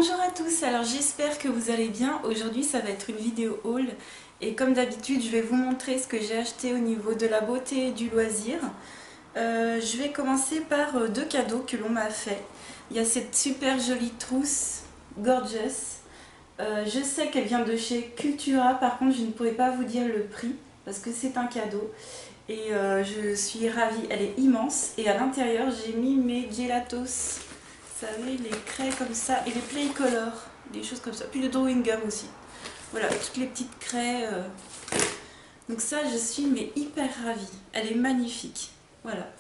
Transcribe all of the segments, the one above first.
Bonjour à tous, alors j'espère que vous allez bien. Aujourd'hui ça va être une vidéo haul et comme d'habitude je vais vous montrer ce que j'ai acheté au niveau de la beauté et du loisir. Je vais commencer par deux cadeaux que l'on m'a fait. Il y a cette super jolie trousse Gorgeous. Je sais qu'elle vient de chez Cultura, par contre je ne pourrais pas vous dire le prix parce que c'est un cadeau. Et je suis ravie, elle est immense et à l'intérieur j'ai mis mes gelatos. Vous savez, les craies comme ça, et les Playcolor, des choses comme ça, puis le drawing gum aussi. Voilà, toutes les petites craies. Donc ça, je suis mais hyper ravie. Elle est magnifique. Voilà.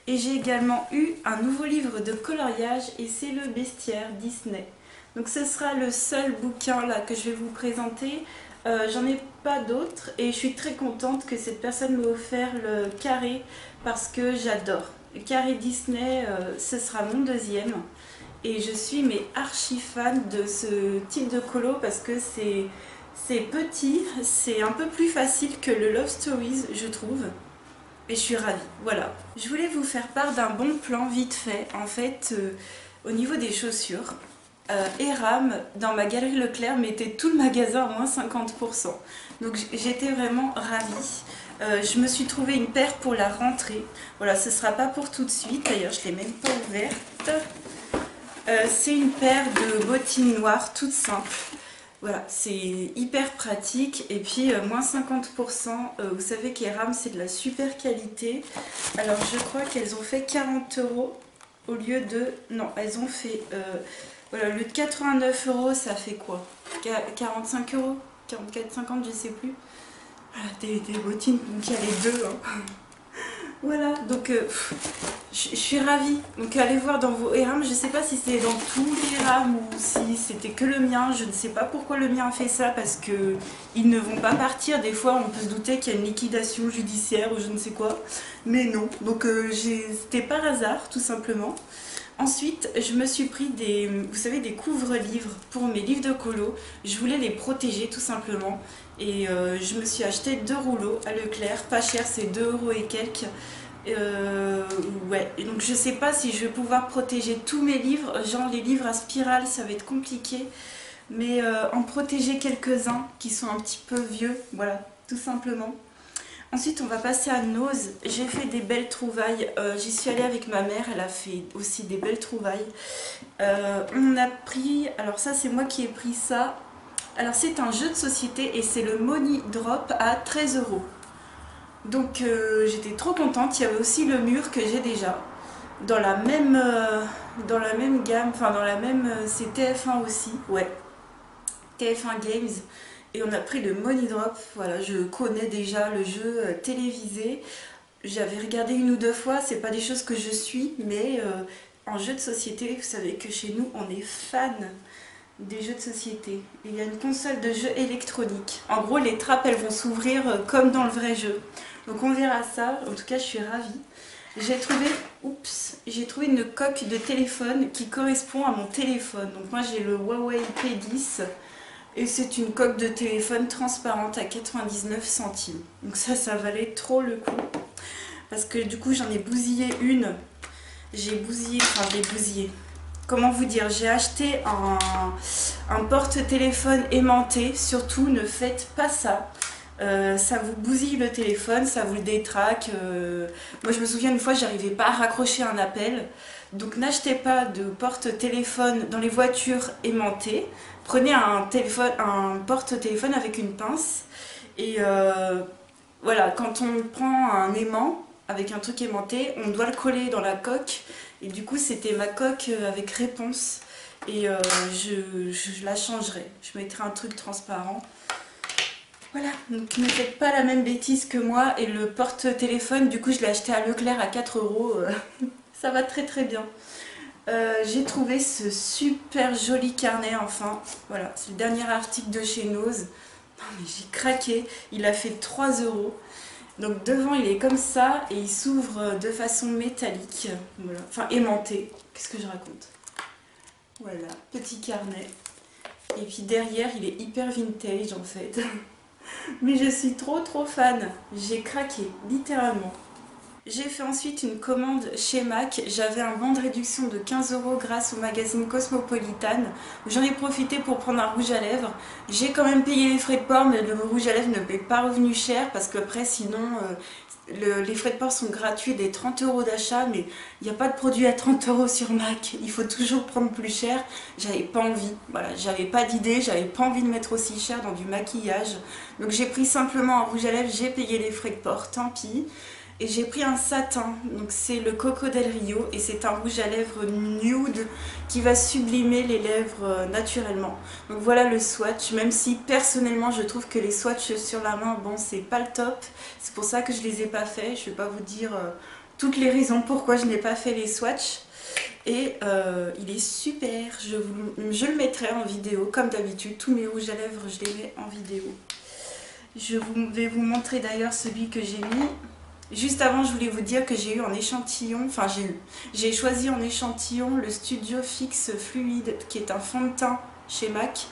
Et j'ai également eu un nouveau livre de coloriage, et c'est le Bestiaire Disney. Donc ce sera le seul bouquin là que je vais vous présenter. J'en ai pas d'autres, et je suis très contente que cette personne m'ait offert le carré, parce que j'adore. Le carré Disney, ce sera mon deuxième. Et je suis mais archi fan de ce type de colo parce que c'est petit, c'est un peu plus facile que le Love Stories, je trouve. Et je suis ravie, voilà. Je voulais vous faire part d'un bon plan vite fait, en fait, au niveau des chaussures. Eram, dans ma galerie Leclerc, mettait tout le magasin à moins 50%. Donc j'étais vraiment ravie. Je me suis trouvé une paire pour la rentrée. Voilà, ce ne sera pas pour tout de suite. D'ailleurs, je ne l'ai même pas ouverte. C'est une paire de bottines noires, toutes simples. Voilà, c'est hyper pratique. Et puis, moins 50%. Vous savez qu'Eram, c'est de la super qualité. Alors, je crois qu'elles ont fait 40 € au lieu de... Non, elles ont fait... voilà, le 89 €, ça fait quoi? 45 €? 44,50 €, je sais plus. Voilà, des bottines, donc il y a les deux. Hein. Voilà, donc je suis ravie. Donc allez voir dans vos Eram, je sais pas si c'est dans tous les Eram ou si c'était que le mien. Je ne sais pas pourquoi le mien a fait ça, parce que ils ne vont pas partir. Des fois, on peut se douter qu'il y a une liquidation judiciaire ou je ne sais quoi. Mais non, donc c'était par hasard, tout simplement. Ensuite, je me suis pris vous savez, des couvre-livres pour mes livres de colo. Je voulais les protéger tout simplement. Et je me suis acheté 2 rouleaux à Leclerc, pas cher, c'est 2 € et quelques. Ouais, et donc je sais pas si je vais pouvoir protéger tous mes livres. Genre les livres à spirale, ça va être compliqué. Mais en protéger quelques-uns qui sont un petit peu vieux, voilà, tout simplement. Ensuite, on va passer à Nose. J'ai fait des belles trouvailles. J'y suis allée avec ma mère, elle a fait aussi des belles trouvailles. On a pris, alors ça c'est moi qui ai pris ça. Alors c'est un jeu de société et c'est le Money Drop à 13 €. Donc j'étais trop contente. Il y avait aussi le mur que j'ai déjà. Dans la même gamme, enfin dans la même... c'est TF1 aussi, ouais. TF1 Games. Et on a pris le Money Drop. Voilà, je connais déjà le jeu télévisé. J'avais regardé une ou deux fois, c'est pas des choses que je suis, mais en jeu de société, vous savez que chez nous, on est fan des jeux de société. Et il y a une console de jeux électronique. En gros, les trappes, elles vont s'ouvrir comme dans le vrai jeu. Donc on verra ça. En tout cas, je suis ravie. J'ai trouvé une coque de téléphone qui correspond à mon téléphone. Donc moi, j'ai le Huawei P10. Et c'est une coque de téléphone transparente à 99 centimes. Donc ça valait trop le coup. Parce que du coup, j'en ai bousillé une. J'ai bousillé. Comment vous dire? J'ai acheté un porte-téléphone aimanté. Surtout, ne faites pas ça. Ça vous bousille le téléphone, ça vous le détraque. Moi, je me souviens une fois, j'arrivais pas à raccrocher un appel. Donc, n'achetez pas de porte-téléphone dans les voitures aimantées. Prenez un porte-téléphone avec une pince. Et voilà, quand on prend un aimant avec un truc aimanté, on doit le coller dans la coque. Et du coup, c'était ma coque avec réponse. Et je la changerai. Je mettrai un truc transparent. Voilà, donc ne faites pas la même bêtise que moi. Et le porte-téléphone, du coup, je l'ai acheté à Leclerc à 4 €. Ça va très très bien. J'ai trouvé ce super joli carnet enfin. Voilà, c'est le dernier article de chez Nose. Non mais j'ai craqué. Il a fait 3 €. Donc devant il est comme ça et il s'ouvre de façon métallique. Voilà. Enfin aimanté. Qu'est-ce que je raconte? Voilà, petit carnet. Et puis derrière il est hyper vintage en fait. Mais je suis trop fan. J'ai craqué, littéralement. J'ai fait ensuite une commande chez MAC. J'avais un bon de réduction de 15 € grâce au magazine Cosmopolitan. J'en ai profité pour prendre un rouge à lèvres. J'ai quand même payé les frais de port, mais le rouge à lèvres ne m'est pas revenu cher parce que après sinon les frais de port sont gratuits des 30 € d'achat, mais il n'y a pas de produit à 30 € sur MAC. Il faut toujours prendre plus cher. J'avais pas envie, voilà, j'avais pas d'idée, j'avais pas envie de mettre aussi cher dans du maquillage. Donc j'ai pris simplement un rouge à lèvres, j'ai payé les frais de port, tant pis. Et j'ai pris un satin, donc c'est le Coco del Rio et c'est un rouge à lèvres nude qui va sublimer les lèvres naturellement. Donc voilà le swatch, même si personnellement je trouve que les swatchs sur la main, bon c'est pas le top, c'est pour ça que je les ai pas fait, je vais pas vous dire toutes les raisons pourquoi je n'ai pas fait les swatchs. Et il est super, je le mettrai en vidéo comme d'habitude, tous mes rouges à lèvres je les mets en vidéo. Je vais vous montrer d'ailleurs celui que j'ai mis. Juste avant, je voulais vous dire que j'ai eu en échantillon, enfin j'ai choisi en échantillon le Studio Fix Fluide, qui est un fond de teint chez MAC.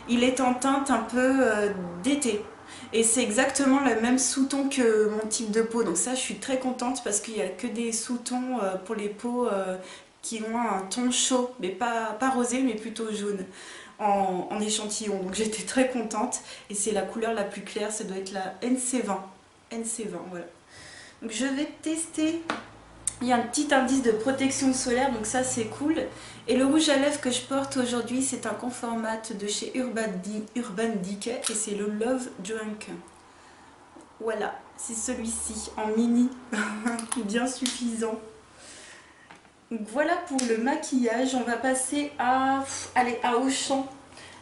Il est en teinte un peu d'été. Et c'est exactement le même sous-ton que mon type de peau. Donc ça, je suis très contente parce qu'il n'y a que des sous-tons pour les peaux qui ont un ton chaud, mais pas rosé, mais plutôt jaune. En échantillon. Donc j'étais très contente. Et c'est la couleur la plus claire, ça doit être la NC20. NC20, voilà. Donc je vais tester, il y a un petit indice de protection solaire, donc ça c'est cool. Et le rouge à lèvres que je porte aujourd'hui, c'est un Conformat de chez Urban Decay et c'est le Love Drunk. Voilà, c'est celui-ci en mini, bien suffisant. Donc voilà pour le maquillage, on va passer à Auchan.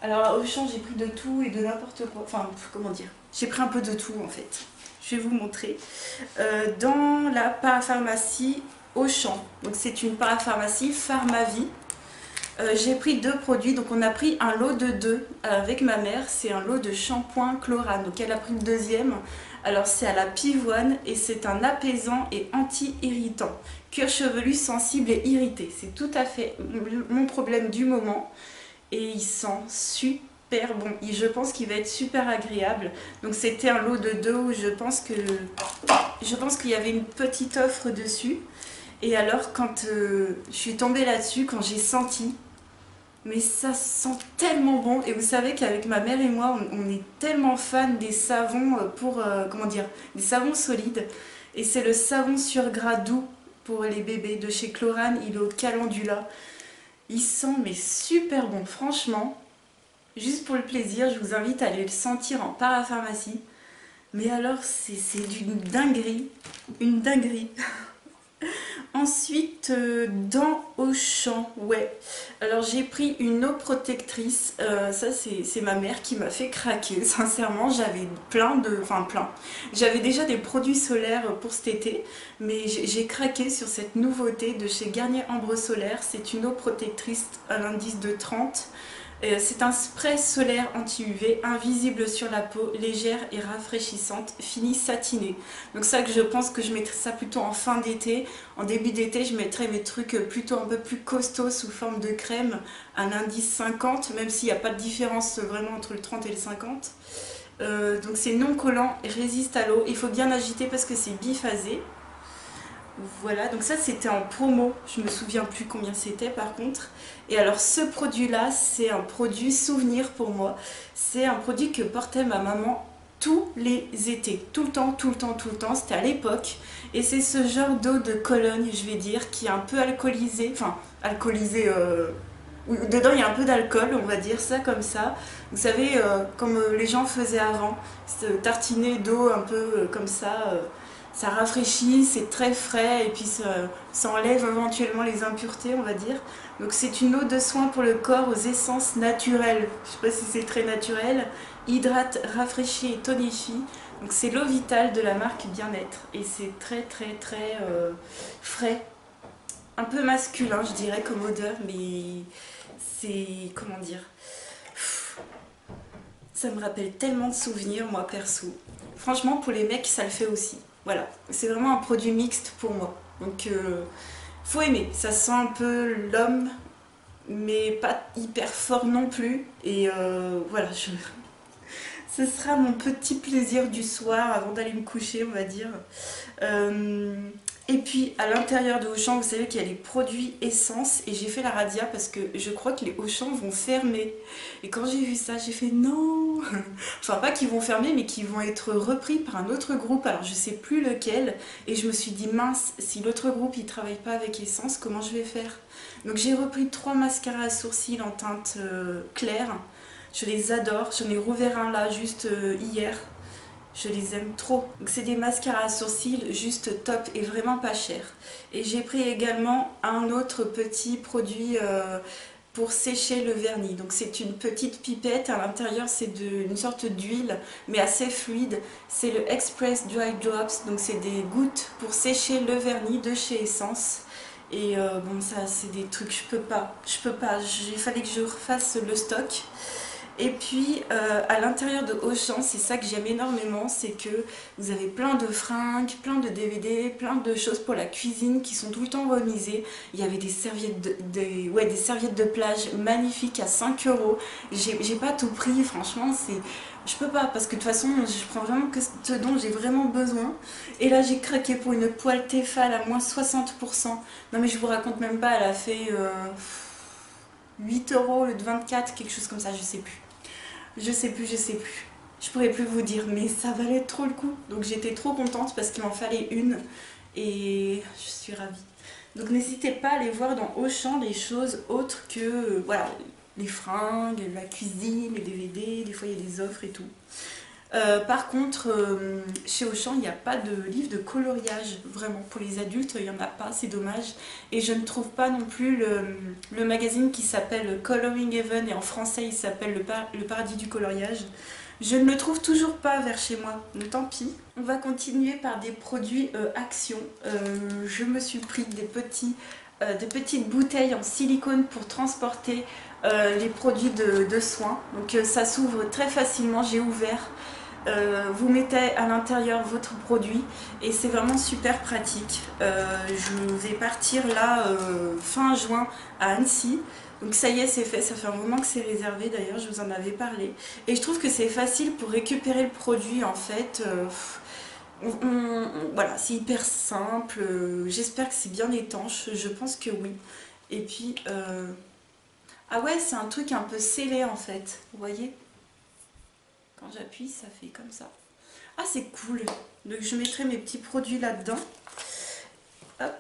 Alors à Auchan j'ai pris de tout et de n'importe quoi, enfin comment dire, j'ai pris un peu de tout en fait. Je vais vous montrer. Dans la parapharmacie Auchan, donc c'est une parapharmacie Pharmavie. J'ai pris deux produits, donc on a pris un lot de deux avec ma mère, c'est un lot de shampoing Chlorane, donc elle a pris le deuxième. Alors c'est à la pivoine et c'est un apaisant et anti-irritant. Cuir chevelu sensible et irrité, c'est tout à fait mon problème du moment et il sent super bon. Et je pense qu'il va être super agréable. Donc c'était un lot de deux où je pense qu'il y avait une petite offre dessus. Et alors quand je suis tombée là-dessus, quand j'ai senti, mais ça sent tellement bon. Et vous savez qu'avec ma mère et moi, on est tellement fans des savons pour, comment dire, des savons solides. Et c'est le savon sur gras doux pour les bébés de chez Chlorane, il est au calendula. Il sent mais super bon, franchement. Juste pour le plaisir, je vous invite à aller le sentir en parapharmacie. Mais alors, c'est d'une dinguerie, une dinguerie. Ensuite, dans Auchan, ouais. Alors j'ai pris une eau protectrice. Ça, c'est ma mère qui m'a fait craquer. Sincèrement, j'avais plein. J'avais déjà des produits solaires pour cet été, mais j'ai craqué sur cette nouveauté de chez Garnier Ambre Solaire. C'est une eau protectrice à l'indice de 30. C'est un spray solaire anti-UV, invisible sur la peau, légère et rafraîchissante, fini satiné. Donc ça que je pense que je mettrai ça plutôt en fin d'été. En début d'été, je mettrai mes trucs plutôt un peu plus costauds sous forme de crème, un indice 50, même s'il n'y a pas de différence vraiment entre le 30 et le 50. Donc c'est non collant et résiste à l'eau. Il faut bien agiter parce que c'est biphasé. Voilà, donc ça c'était en promo, je me souviens plus combien c'était par contre. Et alors ce produit là, c'est un produit souvenir pour moi. C'est un produit que portait ma maman tous les étés, tout le temps, tout le temps, tout le temps, c'était à l'époque. Et c'est ce genre d'eau de Cologne, je vais dire, qui est un peu alcoolisée, enfin alcoolisée, dedans il y a un peu d'alcool, on va dire ça comme ça. Vous savez, comme les gens faisaient avant, tartiner d'eau un peu comme ça. Ça rafraîchit, c'est très frais et puis ça enlève éventuellement les impuretés, on va dire. Donc c'est une eau de soin pour le corps aux essences naturelles. Je ne sais pas si c'est très naturel. Hydrate, rafraîchit et tonifie. Donc c'est l'eau vitale de la marque Bien-être et c'est très très très frais. Un peu masculin je dirais comme odeur, mais c'est, comment dire, ça me rappelle tellement de souvenirs moi perso. Franchement pour les mecs ça le fait aussi. Voilà, c'est vraiment un produit mixte pour moi. Donc, faut aimer. Ça sent un peu l'homme, mais pas hyper fort non plus. Et voilà, ce sera mon petit plaisir du soir avant d'aller me coucher, on va dire. Et puis à l'intérieur de Auchan, vous savez qu'il y a les produits essence et j'ai fait la radia parce que je crois que les Auchan vont fermer. Et quand j'ai vu ça, j'ai fait non. Enfin pas qu'ils vont fermer mais qu'ils vont être repris par un autre groupe. Alors je sais plus lequel et je me suis dit mince, si l'autre groupe il travaille pas avec essence, comment je vais faire? Donc j'ai repris 3 mascaras à sourcils en teinte claire. Je les adore, j'en ai rouvert un là juste hier. Je les aime trop. C'est des mascaras à sourcils juste top et vraiment pas cher. Et j'ai pris également un autre petit produit pour sécher le vernis. Donc c'est une petite pipette, à l'intérieur c'est une sorte d'huile mais assez fluide. C'est le Express Dry Drops, donc c'est des gouttes pour sécher le vernis de chez Essence. Et bon ça c'est des trucs, je peux pas, il fallait que je refasse le stock. Et puis à l'intérieur de Auchan, c'est ça que j'aime énormément, c'est que vous avez plein de fringues, plein de DVD, plein de choses pour la cuisine qui sont tout le temps remisées. Il y avait des serviettes des serviettes de plage magnifiques à 5 €. J'ai pas tout pris, franchement, je peux pas parce que de toute façon je prends vraiment que ce dont j'ai vraiment besoin. Et là j'ai craqué pour une poêle Tefal à moins 60%. Non mais je vous raconte même pas, elle a fait 8 € au lieu de 24, quelque chose comme ça, je sais plus. Je sais plus. Je pourrais plus vous dire, mais ça valait trop le coup. Donc j'étais trop contente parce qu'il m'en fallait une et je suis ravie. Donc n'hésitez pas à aller voir dans Auchan les choses autres que voilà, les fringues, la cuisine, les DVD, des fois il y a des offres et tout. Par contre, chez Auchan, il n'y a pas de livre de coloriage, vraiment. Pour les adultes, il n'y en a pas, c'est dommage. Et je ne trouve pas non plus le magazine qui s'appelle Coloring Heaven, et en français, il s'appelle le Paradis du coloriage. Je ne le trouve toujours pas vers chez moi, donc tant pis. On va continuer par des produits Action. Je me suis pris des petites bouteilles en silicone pour transporter les produits de soins. Donc ça s'ouvre très facilement, j'ai ouvert. Vous mettez à l'intérieur votre produit et c'est vraiment super pratique. Je vais partir là fin juin à Annecy. Donc ça y est, c'est fait, ça fait un moment que c'est réservé d'ailleurs, je vous en avais parlé. Et je trouve que c'est facile pour récupérer le produit en fait. Voilà, c'est hyper simple. J'espère que c'est bien étanche, je pense que oui. Et puis, ah ouais, c'est un truc un peu scellé en fait, vous voyez? Quand j'appuie, ça fait comme ça. Ah, c'est cool. Donc je mettrai mes petits produits là-dedans. Hop.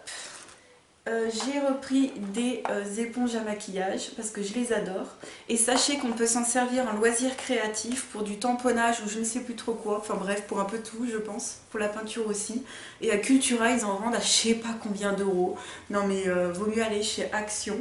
J'ai repris des éponges à maquillage parce que je les adore. Et sachez qu'on peut s'en servir en loisir créatif pour du tamponnage ou je ne sais plus trop quoi. Enfin bref, pour un peu tout, je pense. Pour la peinture aussi. Et à Cultura, ils en vendent à je sais pas combien d'euros. Non mais vaut mieux aller chez Action.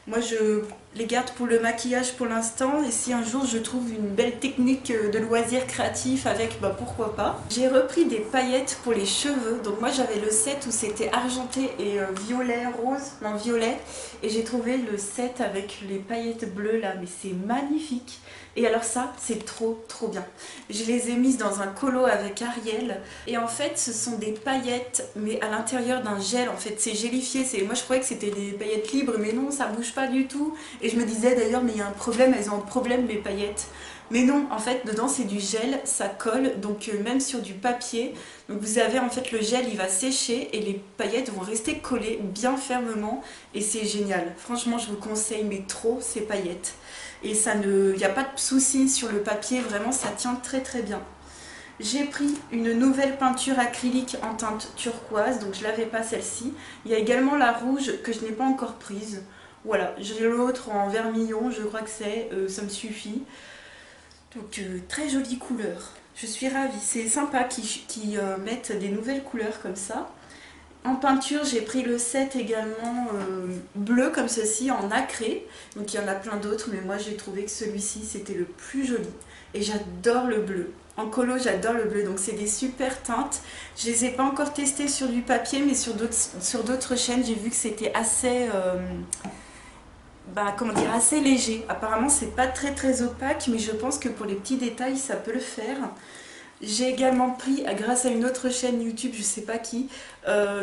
Moi, je les garde pour le maquillage pour l'instant. Et si un jour je trouve une belle technique de loisir créatif avec, bah pourquoi pas. J'ai repris des paillettes pour les cheveux. Donc moi, j'avais le set où c'était argenté et violet, rose, non violet. Et j'ai trouvé le set avec les paillettes bleues là. Mais c'est magnifique. Et alors ça, c'est trop bien. Je les ai mises dans un colo avec Ariel. Et en fait, ce sont des paillettes, mais à l'intérieur d'un gel. En fait, c'est gélifié. Moi, je croyais que c'était des paillettes libres, mais non, ça bouge pas du tout. Et je me disais d'ailleurs, mais il y a un problème, elles ont un problème, mes paillettes. Mais non, en fait, dedans, c'est du gel, ça colle, donc même sur du papier. Donc vous avez en fait le gel, il va sécher et les paillettes vont rester collées bien fermement. Et c'est génial. Franchement, je vous conseille, mais trop, ces paillettes. Et il n'y a pas de souci sur le papier, vraiment ça tient très bien. J'ai pris une nouvelle peinture acrylique en teinte turquoise, donc je ne l'avais pas celle-ci. Il y a également la rouge que je n'ai pas encore prise. Voilà, j'ai l'autre en vermillon, je crois que ça me suffit. Donc très jolie couleur, je suis ravie. C'est sympa qu'ils mettent des nouvelles couleurs comme ça. En peinture, j'ai pris le set également bleu comme ceci en nacré. Donc il y en a plein d'autres, mais moi j'ai trouvé que celui-ci c'était le plus joli. Et j'adore le bleu. En colo, j'adore le bleu. Donc c'est des super teintes. Je les ai pas encore testées sur du papier, mais sur d'autres chaînes, j'ai vu que c'était assez... comment dire, assez léger. Apparemment, c'est pas très opaque, mais je pense que pour les petits détails, ça peut le faire. J'ai également pris, grâce à une autre chaîne YouTube, je sais pas qui,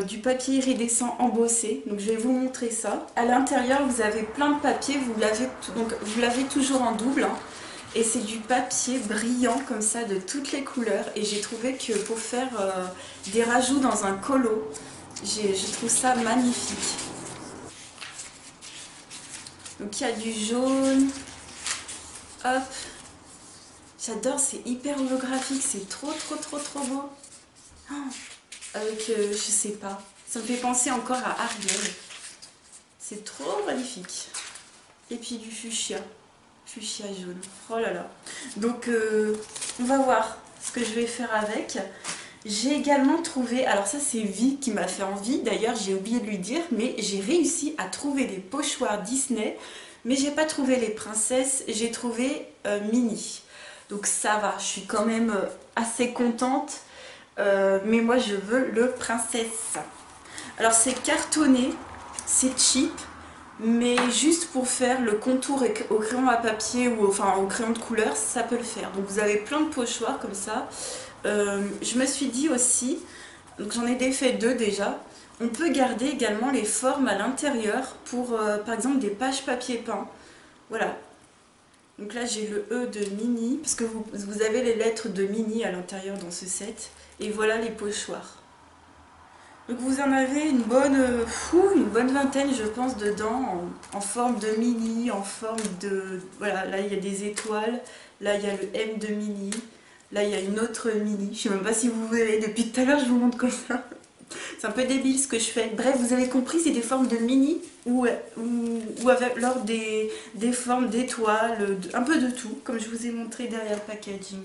du papier iridescent embossé. Donc je vais vous montrer ça. À l'intérieur, vous avez plein de papier, vous l'avez toujours en double. Hein, et c'est du papier brillant comme ça, de toutes les couleurs. Et j'ai trouvé que pour faire des rajouts dans un colo, Je trouve ça magnifique. Donc il y a du jaune. Hop. J'adore, c'est hyper holographique, c'est trop beau. Oh, avec, je sais pas, ça me fait penser encore à Ariel. C'est trop magnifique. Et puis du fuchsia jaune. Oh là là. Donc on va voir ce que je vais faire avec. J'ai également trouvé, alors ça c'est Vi qui m'a fait envie, d'ailleurs j'ai oublié de lui dire, mais j'ai réussi à trouver des pochoirs Disney, mais j'ai pas trouvé les princesses, j'ai trouvé Minnie. Donc ça va, je suis quand même assez contente, mais moi je veux le princesse. Alors c'est cartonné, c'est cheap, mais juste pour faire le contour au crayon à papier ou enfin au crayon de couleur, ça peut le faire. Donc vous avez plein de pochoirs comme ça. Je me suis dit aussi, donc j'en ai défait 2 déjà, on peut garder également les formes à l'intérieur pour par exemple des pages papier peint. Voilà. Donc là j'ai le E de Minnie, parce que vous avez les lettres de Minnie à l'intérieur dans ce set. Et voilà les pochoirs. Donc vous en avez une bonne vingtaine je pense dedans, en forme de Minnie, en forme de... Voilà, là il y a des étoiles, là il y a le M de Minnie, là il y a une autre Minnie, je sais même pas si vous verrez, depuis tout à l'heure je vous montre comme ça. C'est un peu débile ce que je fais. Bref, vous avez compris, c'est des formes de Minnie ou alors des formes d'étoiles, un peu de tout, comme je vous ai montré derrière le packaging.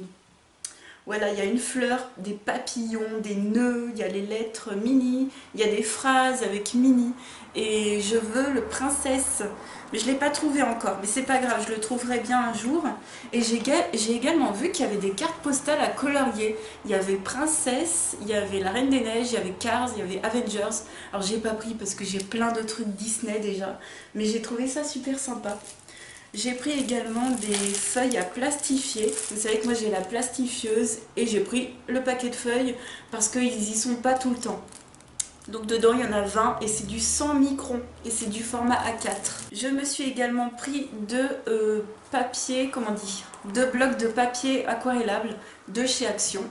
Voilà, il y a une fleur, des papillons, des nœuds, il y a les lettres Minnie, il y a des phrases avec Minnie. Et je veux le princesse, mais je ne l'ai pas trouvé encore, mais c'est pas grave, je le trouverai bien un jour. Et j'ai également vu qu'il y avait des cartes postales à colorier. Il y avait princesse, il y avait la Reine des Neiges, il y avait Cars, il y avait Avengers. Alors j'ai pas pris parce que j'ai plein de trucs Disney déjà, mais j'ai trouvé ça super sympa. J'ai pris également des feuilles à plastifier. Vous savez que moi j'ai la plastifieuse et j'ai pris le paquet de feuilles parce qu'ils y sont pas tout le temps. Donc dedans il y en a 20 et c'est du 100 microns et c'est du format A4. Je me suis également pris deux papiers, comment dire, 2 blocs de papier aquarellable de chez Action.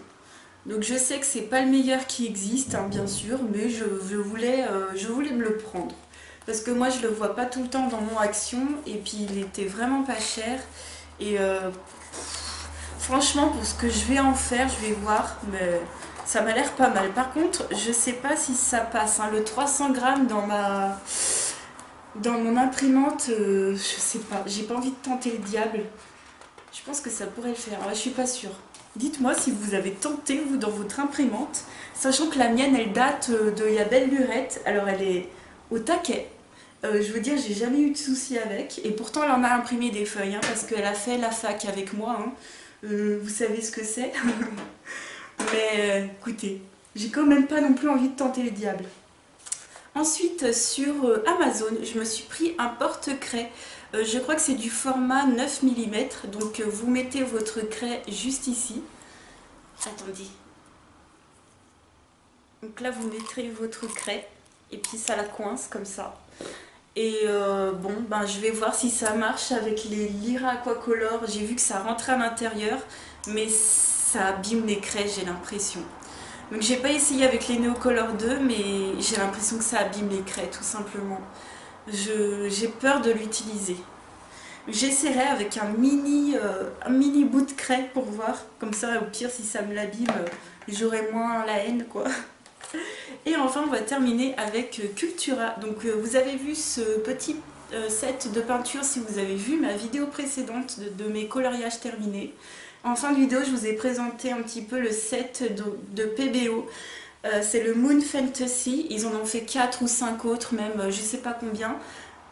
Donc je sais que c'est pas le meilleur qui existe, hein, bien sûr, mais je voulais me le prendre. Parce que moi je le vois pas tout le temps dans mon Action et puis il était vraiment pas cher. Et franchement pour ce que je vais en faire, je vais voir, mais ça m'a l'air pas mal. Par contre je sais pas si ça passe, hein, le 300 grammes dans mon imprimante, je sais pas, j'ai pas envie de tenter le diable. Je pense que ça pourrait le faire, ouais, je suis pas sûre. Dites-moi si vous avez tenté vous dans votre imprimante, sachant que la mienne elle date de il y a belle lurette, alors elle est au taquet. Je veux dire, j'ai jamais eu de soucis avec, et pourtant elle en a imprimé des feuilles, hein, parce qu'elle a fait la fac avec moi, hein. Vous savez ce que c'est. Mais écoutez, j'ai quand même pas non plus envie de tenter le diable. Ensuite, sur Amazon, je me suis pris un porte-craie. Je crois que c'est du format 9 mm, donc vous mettez votre craie juste ici. Attendez. Donc là, vous mettrez votre craie, et puis ça la coince comme ça. Et bon, ben, je vais voir si ça marche avec les Lyra Aquacolor. J'ai vu que ça rentrait à l'intérieur, mais ça abîme les craies, j'ai l'impression. Donc j'ai pas essayé avec les Neocolor 2, mais j'ai l'impression que ça abîme les craies, tout simplement. J'ai peur de l'utiliser. J'essaierai avec un mini bout de craie pour voir. Comme ça, au pire, si ça me l'abîme, j'aurai moins la haine, quoi. Et enfin on va terminer avec Cultura. Donc vous avez vu ce petit set de peinture si vous avez vu ma vidéo précédente de mes coloriages terminés. En fin de vidéo je vous ai présenté un petit peu le set de PBO. C'est le Moon Fantasy, ils en ont fait 4 ou 5 autres même, je sais pas combien.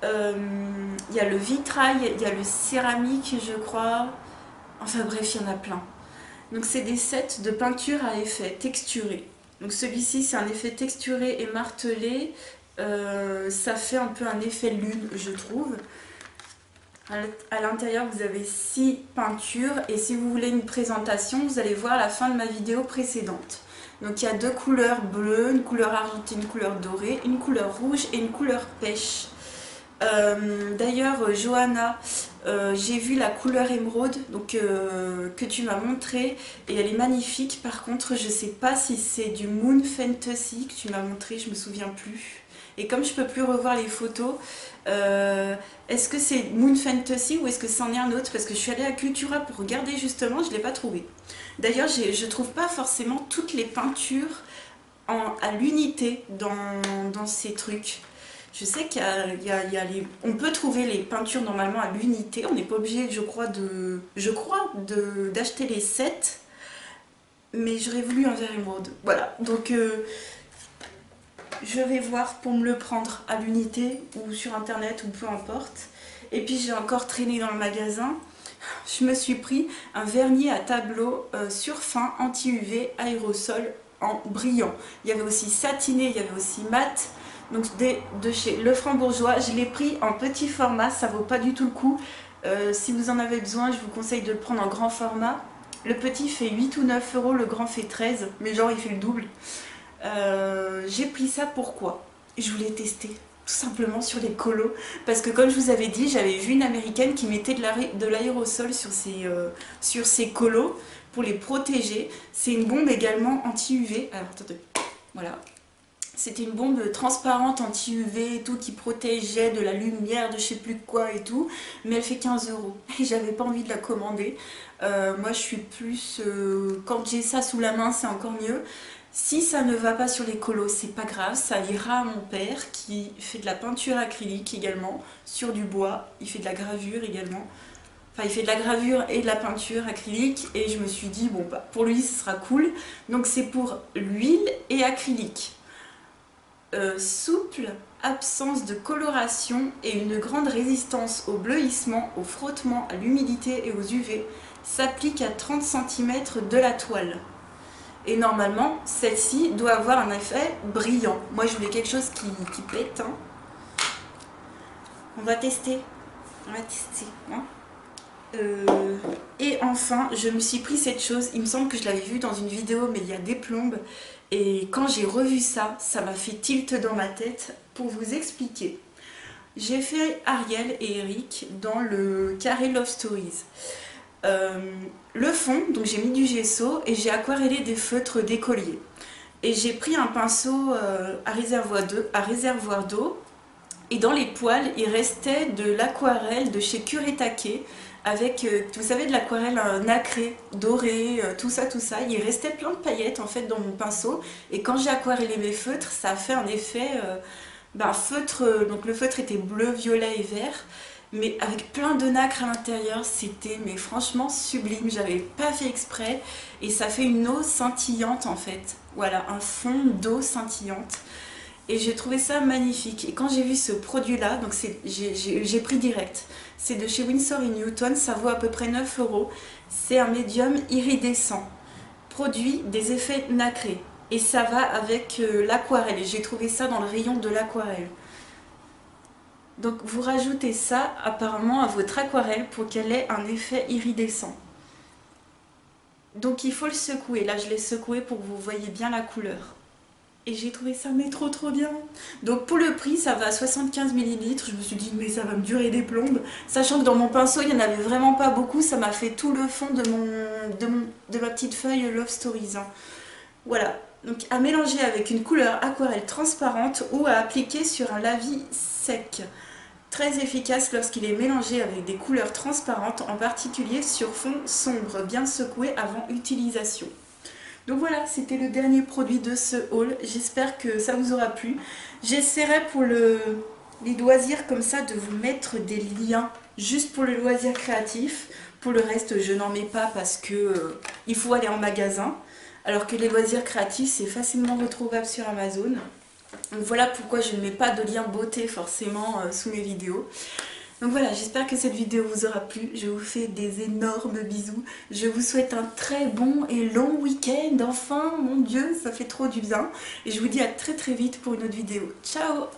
Il y a le vitrail, il y a le céramique je crois, enfin bref il y en a plein. Donc c'est des sets de peinture à effet texturé. Donc celui-ci c'est un effet texturé et martelé, ça fait un peu un effet lune je trouve. À l'intérieur vous avez 6 peintures et si vous voulez une présentation vous allez voir la fin de ma vidéo précédente. Donc il y a 2 couleurs bleues, une couleur argentée, une couleur dorée, une couleur rouge et une couleur pêche. D'ailleurs Johanna J'ai vu la couleur émeraude donc, que tu m'as montré et elle est magnifique. Par contre je sais pas si c'est du Moon Fantasy que tu m'as montré, je me souviens plus. Et comme je peux plus revoir les photos, est-ce que c'est Moon Fantasy ou est-ce que c'en est un autre? Parce que je suis allée à Cultura pour regarder justement, je ne l'ai pas trouvé. D'ailleurs je trouve pas forcément toutes les peintures à l'unité dans ces trucs. Je sais qu'il y a les... On peut trouver les peintures normalement à l'unité. On n'est pas obligé, je crois, d'acheter les sets. Mais j'aurais voulu un vert émeraude. Voilà. Donc, je vais voir pour me le prendre à l'unité ou sur internet ou peu importe. Et puis, j'ai encore traîné dans le magasin. Je me suis pris un vernis à tableau surfin anti-UV aérosol en brillant. Il y avait aussi satiné, il y avait aussi mat. Donc de chez Lefranc Bourgeois, je l'ai pris en petit format, ça vaut pas du tout le coup. Si vous en avez besoin, je vous conseille de le prendre en grand format. Le petit fait 8 ou 9 euros, le grand fait 13, mais genre il fait le double. J'ai pris ça pourquoi? Je voulais tester, tout simplement sur les colos. Parce que comme je vous avais dit, j'avais vu une américaine qui mettait de l'aérosol sur ses colos pour les protéger. C'est une bombe également anti-UV. Alors attendez, voilà. C'était une bombe transparente anti-UV et tout qui protégeait de la lumière, de je sais plus quoi et tout. Mais elle fait 15 euros et j'avais pas envie de la commander. Moi je suis plus... quand j'ai ça sous la main c'est encore mieux. Si ça ne va pas sur les colos, c'est pas grave, ça ira à mon père qui fait de la peinture acrylique également, sur du bois. Il fait de la gravure également. Enfin, il fait de la gravure et de la peinture acrylique et je me suis dit, bon bah pour lui ce sera cool. Donc c'est pour l'huile et acrylique. Souple, absence de coloration et une grande résistance au bleuissement, au frottement, à l'humidité et aux UV, s'applique à 30 cm de la toile. Et normalement, celle-ci doit avoir un effet brillant. Moi, je voulais quelque chose qui pète. Hein. On va tester. Hein. Et enfin, je me suis pris cette chose. Il me semble que je l'avais vue dans une vidéo, mais il y a des plombes. Et quand j'ai revu ça, ça m'a fait tilt dans ma tête pour vous expliquer. J'ai fait Ariel et Eric dans le carré Love Stories. Le fond, donc j'ai mis du gesso et j'ai aquarellé des feutres d'écolier. Et j'ai pris un pinceau à réservoir d'eau. Et dans les poils, il restait de l'aquarelle de chez Kuretake avec, vous savez, de l'aquarelle nacrée, dorée, tout ça. Il restait plein de paillettes en fait dans mon pinceau. Et quand j'ai aquarellé mes feutres, ça a fait un effet feutre. Donc le feutre était bleu, violet et vert, mais avec plein de nacre à l'intérieur. C'était, mais franchement, sublime. J'avais pas fait exprès et ça fait une eau scintillante en fait. Voilà, un fond d'eau scintillante. Et j'ai trouvé ça magnifique. Et quand j'ai vu ce produit-là, donc j'ai pris direct. C'est de chez Winsor & Newton, ça vaut à peu près 9 euros. C'est un médium iridescent. Produit des effets nacrés. Et ça va avec l'aquarelle. Et j'ai trouvé ça dans le rayon de l'aquarelle. Donc vous rajoutez ça apparemment à votre aquarelle pour qu'elle ait un effet iridescent. Donc il faut le secouer. Là je l'ai secoué pour que vous voyez bien la couleur. Et j'ai trouvé ça mais trop bien. Donc pour le prix ça va à 75 ml. Je me suis dit mais ça va me durer des plombes. Sachant que dans mon pinceau il n'y en avait vraiment pas beaucoup. Ça m'a fait tout le fond de ma petite feuille Love Stories. Hein. Voilà. Donc à mélanger avec une couleur aquarelle transparente ou à appliquer sur un lavis sec. Très efficace lorsqu'il est mélangé avec des couleurs transparentes, en particulier sur fond sombre, bien secoué avant utilisation. Donc voilà, c'était le dernier produit de ce haul. J'espère que ça vous aura plu. J'essaierai pour les loisirs comme ça de vous mettre des liens juste pour le loisir créatif. Pour le reste, je n'en mets pas parce que il faut aller en magasin. Alors que les loisirs créatifs, c'est facilement retrouvable sur Amazon. Donc voilà pourquoi je ne mets pas de lien beauté forcément sous mes vidéos. Donc voilà, j'espère que cette vidéo vous aura plu. Je vous fais des énormes bisous. Je vous souhaite un très bon et long week-end. Enfin, mon Dieu, ça fait trop du bien. Et je vous dis à très vite pour une autre vidéo. Ciao!